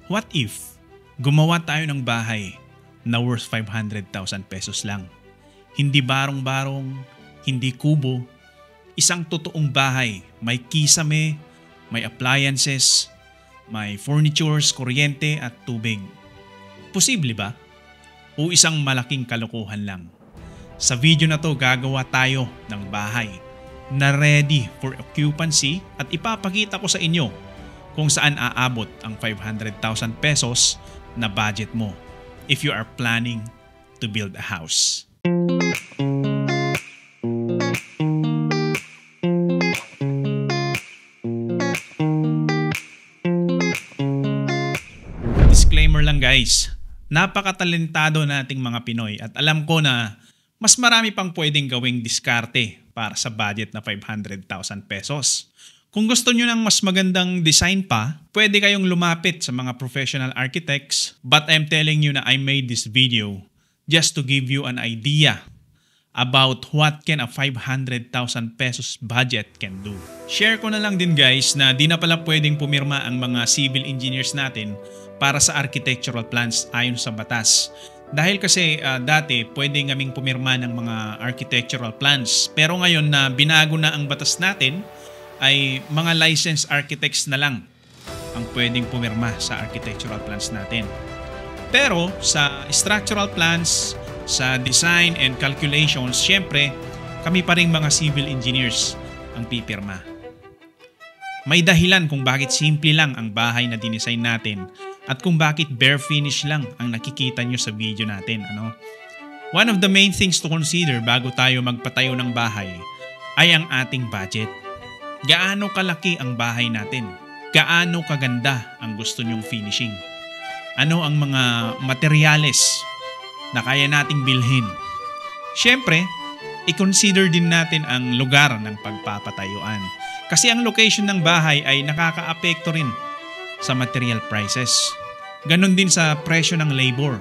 What if gumawa tayo ng bahay na worth 500,000 pesos lang? Hindi barong-barong, hindi kubo, isang totoong bahay, may kisame, may appliances, may furnitures, kuryente at tubig. Posible ba? O isang malaking kalokohan lang? Sa video na to gagawa tayo ng bahay na ready for occupancy at ipapakita ko sa inyo kung saan aabot ang 500,000 pesos na budget mo if you are planning to build a house. Disclaimer lang guys, napakatalentado nating mga Pinoy at alam ko na mas marami pang pwedeng gawing diskarte para sa budget na 500,000 pesos. Kung gusto nyo ng mas magandang design pa, pwede kayong lumapit sa mga professional architects, but I'm telling you na I made this video just to give you an idea about what can a 500,000 pesos budget can do. Share ko na lang din guys na di na pala pwedeng pumirma ang mga civil engineers natin para sa architectural plans ayon sa batas. Dahil kasi dati pwedeng kaming pumirma ng mga architectural plans, pero ngayon na binago na ang batas natin, ay mga licensed architects na lang ang pwedeng pumirma sa architectural plans natin. Pero sa structural plans, sa design and calculations, syempre kami pa rin mga civil engineers ang pipirma. May dahilan kung bakit simple lang ang bahay na dinesign natin at kung bakit bare finish lang ang nakikita nyo sa video natin. One of the main things to consider bago tayo magpatayo ng bahay ay ang ating budget. Gaano kalaki ang bahay natin? Gaano kaganda ang gusto nyong finishing? Ano ang mga materyales na kaya nating bilhin? Siyempre, i-consider din natin ang lugar ng pagpapatayuan. Kasi ang location ng bahay ay nakakaapekto rin sa material prices. Ganon din sa presyo ng labor.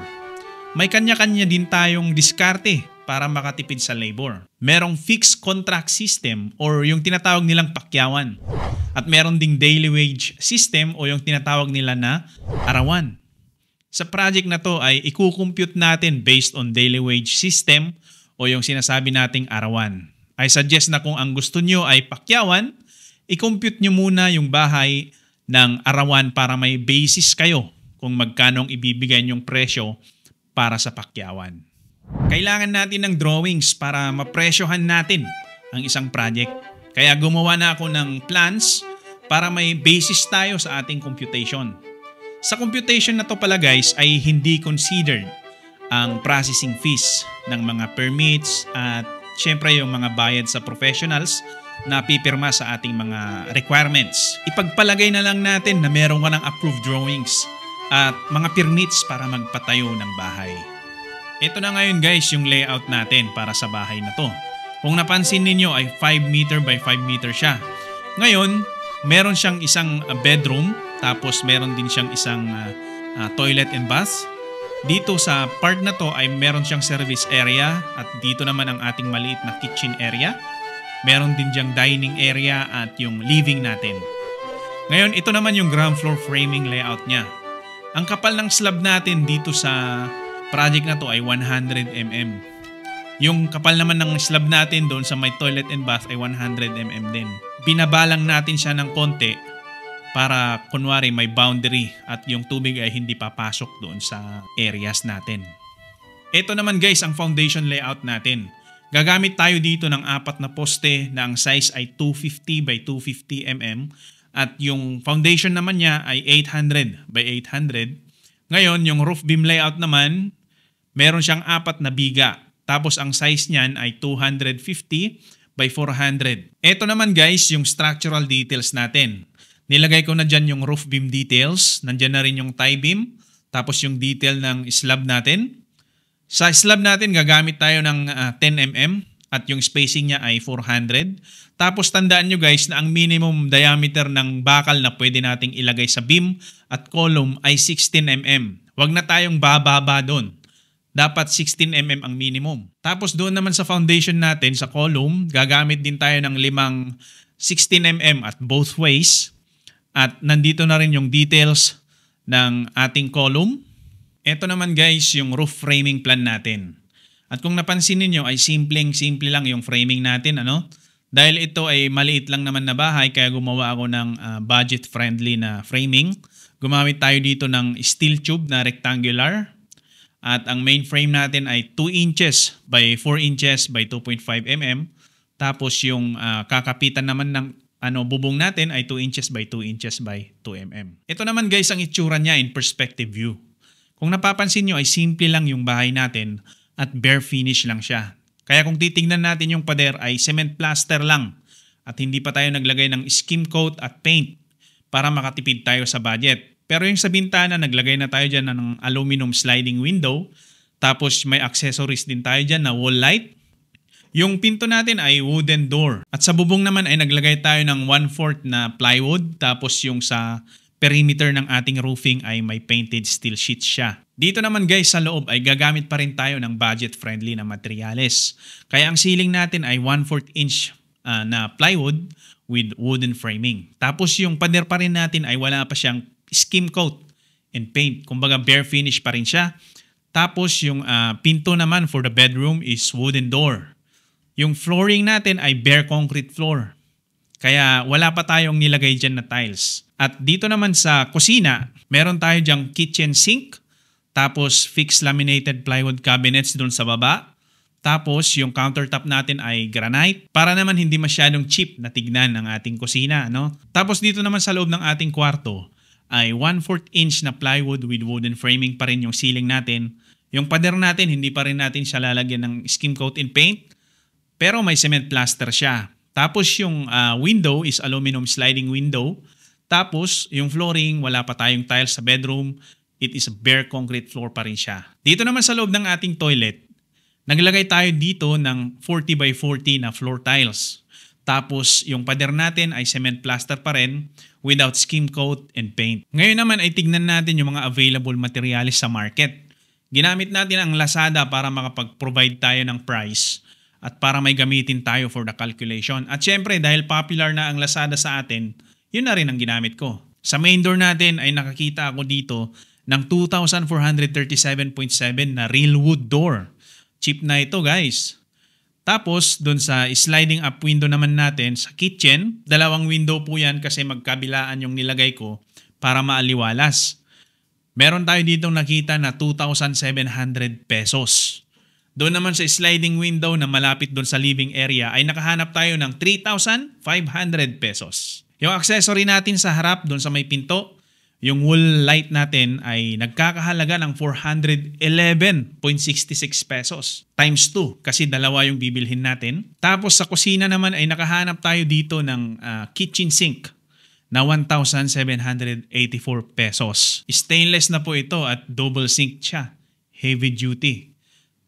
May kanya-kanya din tayong diskarte para makatipid sa labor. Merong fixed contract system or yung tinatawag nilang pakyawan. At meron ding daily wage system o yung tinatawag nila na arawan. Sa project na to ay ikukompute natin based on daily wage system o yung sinasabi nating arawan. I suggest na kung ang gusto nyo ay pakyawan, i-compute nyo muna yung bahay ng arawan para may basis kayo kung magkano ang ibibigay nyong presyo para sa pakyawan. Kailangan natin ng drawings para mapresyohan natin ang isang project. Kaya gumawa na ako ng plans para may basis tayo sa ating computation. Sa computation na to pala guys ay hindi considered ang processing fees ng mga permits at syempre yung mga bayad sa professionals na pipirma sa ating mga requirements. Ipagpalagay na lang natin na meron ka ng approved drawings at mga permits para magpatayo ng bahay. Ito na ngayon guys yung layout natin para sa bahay na to. Kung napansin ninyo ay 5 meter by 5 meter siya. Ngayon, meron siyang isang bedroom, tapos meron din siyang isang toilet and bath. Dito sa part na to ay meron siyang service area at dito naman ang ating maliit na kitchen area. Meron din diyang dining area at yung living natin. Ngayon, ito naman yung ground floor framing layout niya. Ang kapal ng slab natin dito sa project na to ay 100 mm. Yung kapal naman ng slab natin doon sa may toilet and bath ay 100 mm din. Binabalang natin siya ng konti para kunwari may boundary at yung tubig ay hindi papasok doon sa areas natin. Ito naman guys ang foundation layout natin. Gagamit tayo dito ng 4 na poste na ang size ay 250 by 250 mm at yung foundation naman niya ay 800 by 800. Ngayon yung roof beam layout naman, meron siyang 4 na biga. Tapos ang size niyan ay 250 by 400. Ito naman guys yung structural details natin. Nilagay ko na dyan yung roof beam details. Nandyan na rin yung tie beam. Tapos yung detail ng slab natin. Sa slab natin gagamit tayo ng 10 mm at yung spacing niya ay 400. Tapos tandaan nyo guys na ang minimum diameter ng bakal na pwede nating ilagay sa beam at column ay 16 mm. Huwag na tayong bababa doon. Dapat 16 mm ang minimum. Tapos doon naman sa foundation natin, sa column, gagamit din tayo ng 5 16 mm at both ways. At nandito na rin yung details ng ating column. Ito naman guys yung roof framing plan natin. At kung napansin niyo ay simple lang yung framing natin, ano? Dahil ito ay maliit lang naman na bahay kaya gumawa ako ng budget friendly na framing. Gumamit tayo dito ng steel tube na rectangular. At ang main frame natin ay 2 inches by 4 inches by 2.5 mm. Tapos yung kakapitan naman ng bubong natin ay 2 inches by 2 inches by 2 mm. Ito naman guys ang itsura niya in perspective view. Kung napapansin nyo ay simple lang yung bahay natin at bare finish lang siya. Kaya kung titignan natin yung pader ay cement plaster lang at hindi pa tayo naglagay ng skim coat at paint para makatipid tayo sa budget. Pero yung sa bintana naglagay na tayo dyan ng aluminum sliding window, tapos may accessories din tayo dyan na wall light. Yung pinto natin ay wooden door. At sa bubong naman ay naglagay tayo ng 1/4 na plywood. Tapos yung sa perimeter ng ating roofing ay may painted steel sheets siya. Dito naman guys sa loob ay gagamit pa rin tayo ng budget friendly na materials. Kaya ang ceiling natin ay 1/4 inch na plywood with wooden framing. Tapos yung pader pa rin natin ay wala pa siyang skim coat and paint. Kumbaga bare finish pa rin siya. Tapos yung pinto naman for the bedroom is wooden door. Yung flooring natin ay bare concrete floor. Kaya wala pa tayong nilagay dyan na tiles. At dito naman sa kusina, meron tayo dyang kitchen sink. Tapos fixed laminated plywood cabinets doon sa baba. Tapos yung countertop natin ay granite. Para naman hindi masyadong cheap na tignan ng ating kusina. No? Tapos dito naman sa loob ng ating kwarto ay 1/4 inch na plywood with wooden framing pa rin yung ceiling natin. Yung pader natin, hindi pa rin natin siya lalagyan ng skim coat and paint. Pero may cement plaster siya. Tapos yung window is aluminum sliding window. Tapos yung flooring, wala pa tayong tiles sa bedroom. It is a bare concrete floor pa rin siya. Dito naman sa loob ng ating toilet, naglagay tayo dito ng 40 by 40 na floor tiles. Tapos yung pader natin ay cement plaster pa rin without skim coat and paint. Ngayon naman ay tignan natin yung mga available materials sa market. Ginamit natin ang Lazada para makapag-provide tayo ng price at para may gamitin tayo for the calculation. At syempre, dahil popular na ang Lazada sa atin, yun na rin ang ginamit ko. Sa main door natin ay nakakita ako dito ng 2,437.7 na real wood door. Cheap na ito guys. Tapos, dun sa sliding up window naman natin sa kitchen, 2 window po yan kasi magkabilaan yung nilagay ko para maaliwalas. Meron tayo dito nakita na 2,700 pesos. Doon naman sa sliding window na malapit doon sa living area ay nakahanap tayo ng 3,500 pesos. Yung accessory natin sa harap doon sa may pinto, yung wall light natin ay nagkakahalaga ng 411.66 pesos times 2 kasi dalawa yung bibilhin natin. Tapos sa kusina naman ay nakahanap tayo dito ng kitchen sink na 1,784 pesos. Stainless na po ito at double sink siya. Heavy duty.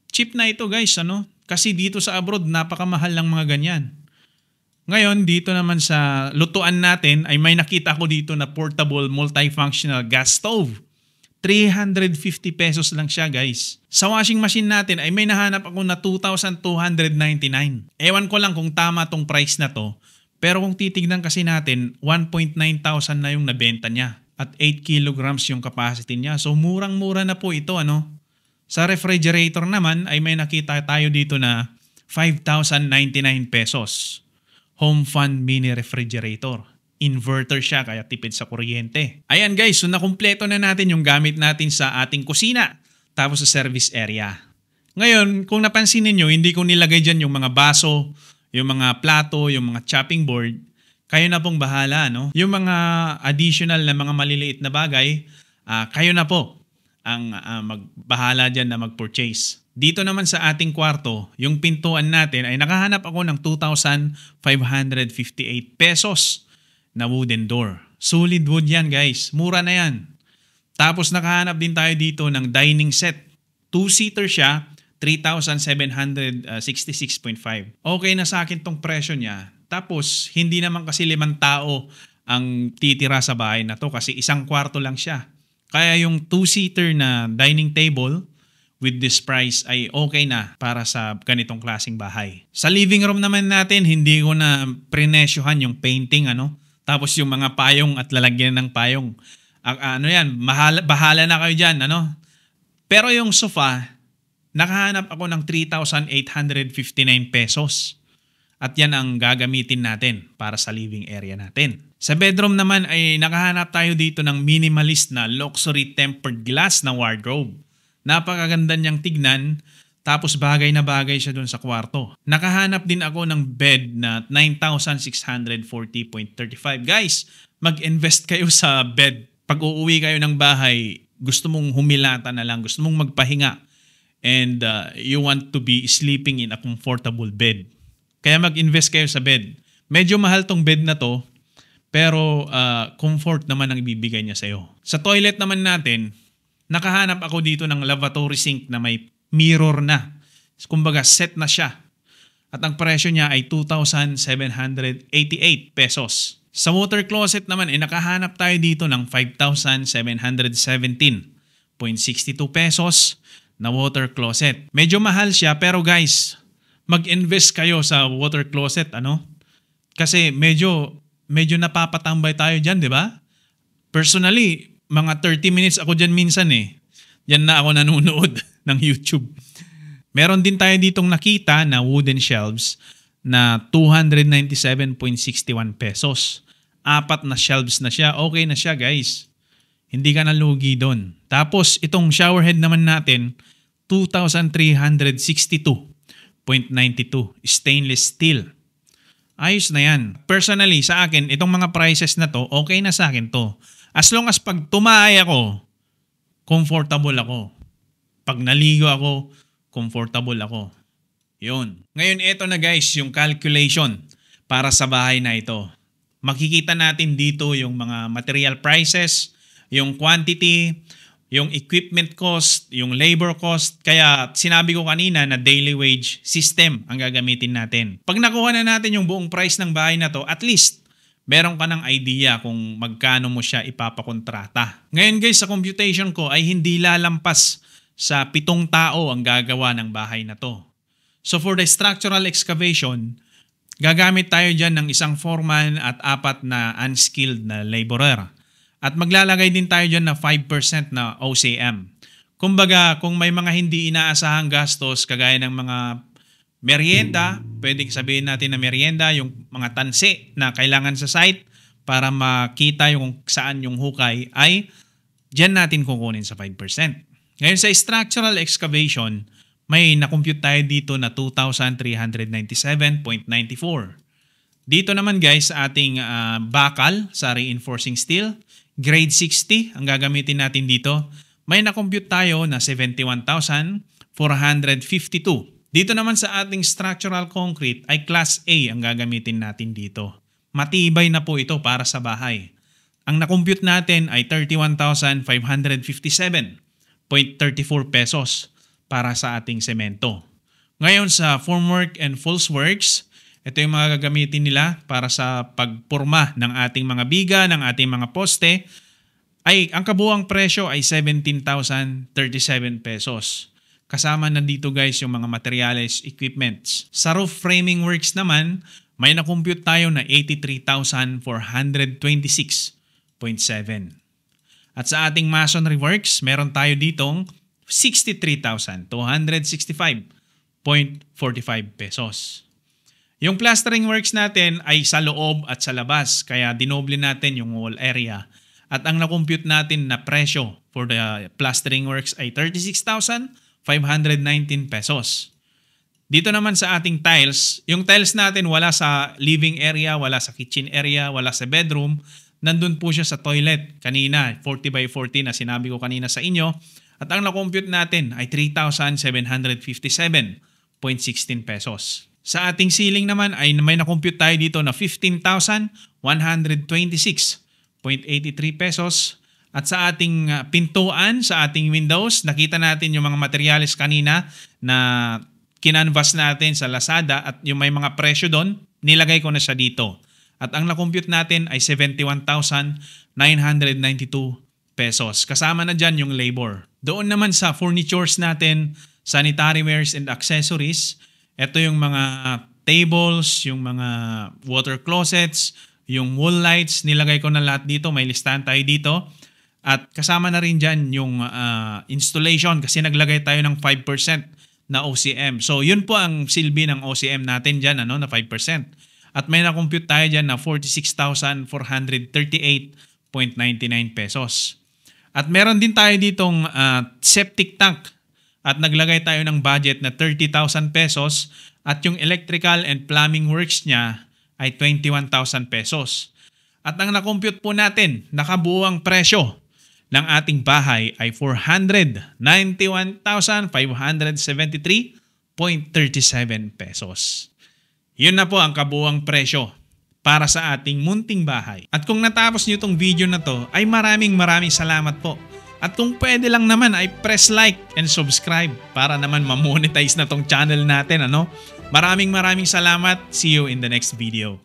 Cheap na ito guys, ano? Kasi dito sa abroad, napakamahal ng mga ganyan. Ngayon, dito naman sa lutuan natin, ay may nakita ko dito na portable multifunctional gas stove. 350 pesos lang siya guys. Sa washing machine natin ay may nahanap ako na 2,299. Ewan ko lang kung tama tong price na to. Pero kung titignan kasi natin, 1.9 thousand na yung nabenta niya. At 8 kilograms yung capacity niya. So murang-mura na po ito, ano? Sa refrigerator naman ay may nakita tayo dito na 5,099 pesos. Home Fun Mini Refrigerator. Inverter siya kaya tipid sa kuryente. Ayan guys, so nakumpleto na natin yung gamit natin sa ating kusina. Tapos sa service area. Ngayon, kung napansin niyo, hindi ko nilagay dyan yung mga baso, yung mga plato, yung mga chopping board. Kayo na pong bahala, no? Yung mga additional na mga maliliit na bagay, kayo na po ang magbahala dyan na mag-purchase. Dito naman sa ating kwarto, yung pintuan natin ay nakahanap ako ng 2,558 pesos na wooden door. Solid wood yan guys. Mura na yan. Tapos nakahanap din tayo dito ng dining set. 2-seater siya, 3,766.5. Okay na sa akin tong presyo niya. Tapos hindi naman kasi 5 tao ang titira sa bahay na to kasi isang kwarto lang siya. Kaya yung 2-seater na dining table with this price ay okay na para sa ganitong klaseng bahay. Sa living room naman natin, hindi ko na prinesyohan yung painting, ano? Tapos yung mga payong at lalagyan ng payong. Ano yan, bahala na kayo dyan, ano? Pero yung sofa, nakahanap ako ng 3,859 pesos. At yan ang gagamitin natin para sa living area natin. Sa bedroom naman ay nakahanap tayo dito ng minimalist na luxury tempered glass na wardrobe. Napakaganda niyang tignan, tapos bagay na bagay siya dun sa kwarto. Nakahanap din ako ng bed na 9,640.35. Guys, mag-invest kayo sa bed. Pag uuwi kayo ng bahay, gusto mong humilata na lang, gusto mong magpahinga, and you want to be sleeping in a comfortable bed. Kaya mag-invest kayo sa bed. Medyo mahal tong bed na to, pero comfort naman ang ibibigay niya sa'yo. Sa toilet naman natin, nakahanap ako dito ng lavatory sink na may mirror na. Kumbaga set na siya. At ang presyo niya ay 2,788 pesos. Sa water closet naman, nakahanap tayo dito ng 5,717.62 pesos na water closet. Medyo mahal siya, pero guys, mag-invest kayo sa water closet, ano? Kasi medyo napapatambay tayo dyan, di ba? Personally, mga 30 minutes ako dyan minsan eh. Yan na ako nanonood ng YouTube. Meron din tayo ditong nakita na wooden shelves na 297.61 pesos. 4 na shelves na siya. Okay na siya, guys. Hindi ka nalugi doon. Tapos, itong shower head naman natin, 2,362.92 stainless steel. Ayos na yan. Personally, sa akin, itong mga prices na to, okay na sa akin to. As long as pag tumahay ako, comfortable ako. Pag naligo ako, comfortable ako. Yun. Ngayon, ito na guys, yung calculation para sa bahay na ito. Makikita natin dito yung mga material prices, yung quantity, yung equipment cost, yung labor cost. Kaya sinabi ko kanina na daily wage system ang gagamitin natin. Pag nakuha na natin yung buong price ng bahay na to, at least meron ka ng idea kung magkano mo siya ipapakontrata. Ngayon guys, sa computation ko ay hindi lalampas sa 7 tao ang gagawa ng bahay na to. So for the structural excavation, gagamit tayo dyan ng isang foreman at 4 na unskilled na laborer. At maglalagay din tayo dyan na 5% na OCM. Kumbaga, kung may mga hindi inaasahang gastos, kagaya ng mga merienda, pwedeng sabihin natin na merienda, yung mga tansi na kailangan sa site para makita yung saan yung hukay, ay dyan natin kukunin sa 5%. Ngayon sa structural excavation, may nakompute tayo dito na 2,397.94. Dito naman guys, sa ating bakal sa reinforcing steel, grade 60 ang gagamitin natin dito. May nakompute tayo na 71,452. Dito naman sa ating structural concrete ay class A ang gagamitin natin dito. Matibay na po ito para sa bahay. Ang nakompute natin ay 31,557.34 pesos para sa ating semento. Ngayon sa formwork and false works, ito yung mga gagamitin nila para sa pagporma ng ating mga biga, ng ating mga poste, ay ang kabuuang presyo ay 17,037 pesos. Kasama na dito guys yung mga materials, equipments. Sa roof framing works naman, may nakompute tayo na 83,426.7. At sa ating masonry works, meron tayo ditong 63,265.45 pesos. Yung plastering works natin ay sa loob at sa labas, kaya dinoble natin yung wall area. At ang nakompute natin na presyo for the plastering works ay 36,519 pesos. Dito naman sa ating tiles, yung tiles natin wala sa living area, wala sa kitchen area, wala sa bedroom. Nandun po siya sa toilet kanina, 40 by 40 na sinabi ko kanina sa inyo. At ang nakompute natin ay 3,757.16 pesos. Sa ating ceiling naman ay may nakompute tayo dito na 15,126.83 pesos. At sa ating pintuan, sa ating windows, nakita natin yung mga materyales kanina na kinanvas natin sa Lazada at yung may mga presyo doon, nilagay ko na siya dito. At ang nakompute natin ay 71,992 pesos. Kasama na dyan yung labor. Doon naman sa furnitures natin, sanitary wares and accessories, ito yung mga tables, yung mga water closets, yung wall lights, nilagay ko na lahat dito, may listahan tayo dito. At kasama na rin dyan yung installation kasi naglagay tayo ng 5% na OCM. So yun po ang silbi ng OCM natin dyan, na 5%. At may na-compute tayo dyan na 46,438.99 pesos. At meron din tayo ditong septic tank at naglagay tayo ng budget na 30,000 pesos at yung electrical and plumbing works niya ay 21,000 pesos. At ang na-compute po natin, nakabuuang presyo ng ating bahay ay 491,573.37 pesos. Yun na po ang kabuuang presyo para sa ating munting bahay. At kung natapos nyo itong video na to, ay maraming salamat po. At kung pwede lang naman ay press like and subscribe para naman ma-monetize na tong channel natin. Maraming salamat. See you in the next video.